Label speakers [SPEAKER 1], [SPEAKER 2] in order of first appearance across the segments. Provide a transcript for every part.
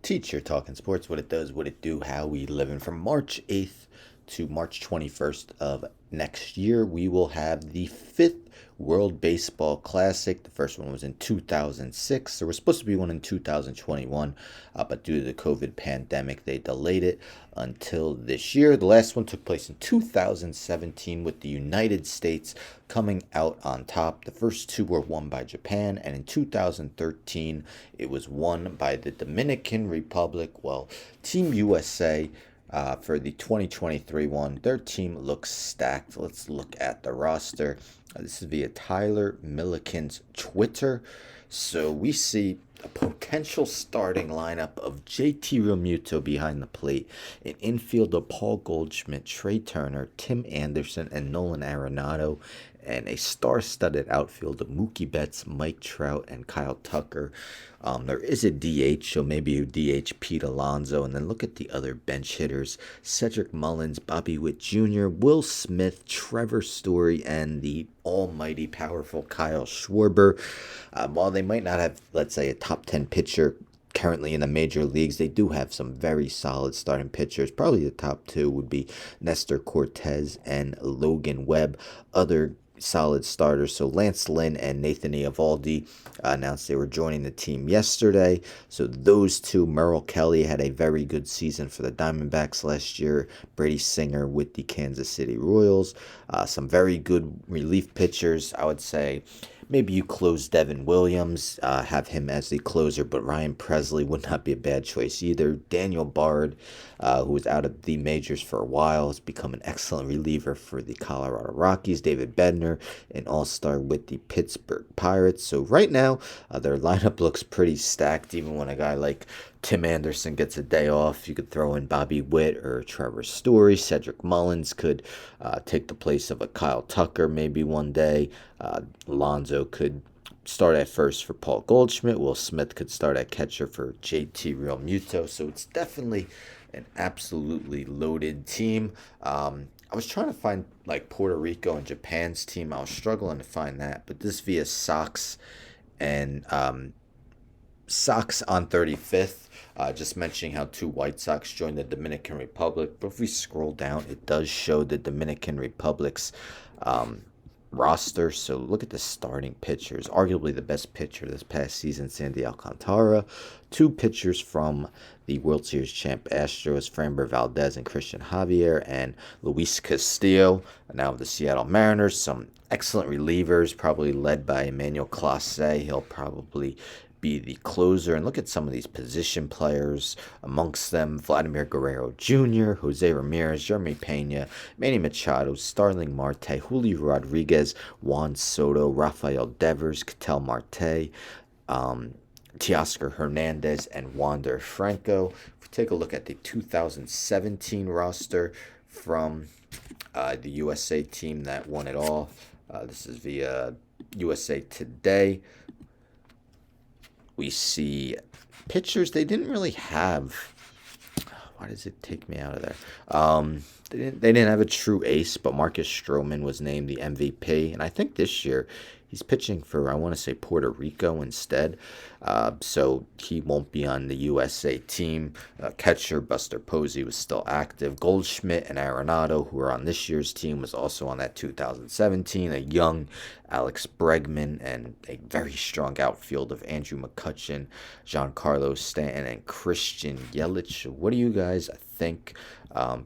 [SPEAKER 1] Teacher Talking Sports, what it does, what it do, how we living. From March 8th to March 21st of next year, we will have the fifth World Baseball Classic. The first one was in 2006. There was supposed to be one in 2021, but due to the COVID pandemic, they delayed it until this year. The last one took place in 2017 with the United States coming out on top. The first two were won by Japan, and in 2013, it was won by the Dominican Republic. Well, Team USA for the 2023 one, their team looks stacked. Let's look at the roster. This is via Tyler Milliken's Twitter. So we see a potential starting lineup of JT Realmuto behind the plate, an infield of Paul Goldschmidt, Trey Turner, Tim Anderson, and Nolan Arenado, and a star-studded outfield of Mookie Betts, Mike Trout, and Kyle Tucker. There is a DH, so maybe you DH Pete Alonso, and then look at the other bench hitters: Cedric Mullins, Bobby Witt Jr., Will Smith, Trevor Story, and the almighty powerful Kyle Schwarber. While they might not have, let's say, a top 10 pitcher currently in the major leagues, they do have some very solid starting pitchers. Probably the top two would be Nestor Cortez and Logan Webb. Other solid starters, so Lance Lynn and Nathan Eovaldi announced they were joining the team yesterday. So those two, Merrill Kelly had a very good season for the Diamondbacks last year. Brady Singer with the Kansas City Royals. Some very good relief pitchers, I would say. Maybe you close Devin Williams, have him as the closer, but Ryan Presley would not be a bad choice either. Daniel Bard, who was out of the majors for a while, has become an excellent reliever for the Colorado Rockies. David Bednar, an all-star with the Pittsburgh Pirates. So right now, their lineup looks pretty stacked, even when a guy like Tim Anderson gets a day off. You could throw in Bobby Witt or Trevor Story. Cedric Mullins could take the place of a Kyle Tucker maybe one day. Alonso could start at first for Paul Goldschmidt. Will Smith could start at catcher for JT Realmuto. So it's definitely an absolutely loaded team. I was trying to find like Puerto Rico and Japan's team. I was struggling to find that, but this via Sox and Sox on 35th. Just mentioning how two White Sox joined the Dominican Republic. But if we scroll down, it does show the Dominican Republic's roster. So look at the starting pitchers. Arguably the best pitcher this past season, Sandy Alcantara. Two pitchers from the World Series champ Astros, Framber Valdez and Christian Javier, and Luis Castillo, now of the Seattle Mariners. Some excellent relievers, probably led by Emmanuel Clase. He'll probably be the closer. And look at some of these position players, amongst them Vladimir Guerrero Jr., Jose Ramirez, Jeremy Pena, Manny Machado, Starling Marte, Julio Rodriguez, Juan Soto, Rafael Devers, Ketel Marte, Teoscar Hernandez, and Wander Franco. If we take a look at the 2017 roster from the USA team that won it all, this is via USA Today. We see pitchers they didn't really have. Why does it take me out of there? They didn't have a true ace, but Marcus Stroman was named the MVP, and I think this year he's pitching for, I want to say, Puerto Rico instead. So he won't be on the USA team. Catcher Buster Posey was still active. Goldschmidt and Arenado, who are on this year's team, was also on that 2017. A young Alex Bregman and a very strong outfield of Andrew McCutchen, Giancarlo Stanton, and Christian Yelich. What do you guys think?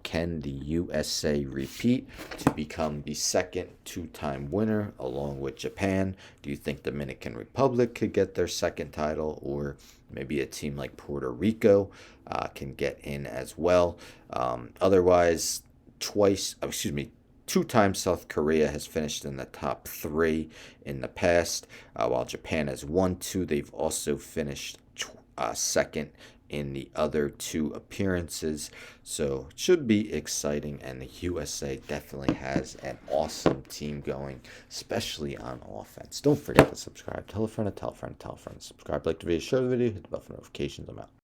[SPEAKER 1] Can the USA repeat to become the second two-time winner along with Japan? Do you think Dominican Republic could get their second title, or maybe a team like Puerto Rico can get in as well? Otherwise, two times South Korea has finished in the top three in the past, while Japan has won two. They've also finished second in the other two appearances. So it should be exciting, and the USA definitely has an awesome team going, especially on offense. Don't forget to subscribe. Tell a friend to tell a friend to tell a friend to subscribe. Like the video, share the video, hit the bell for notifications. I'm out.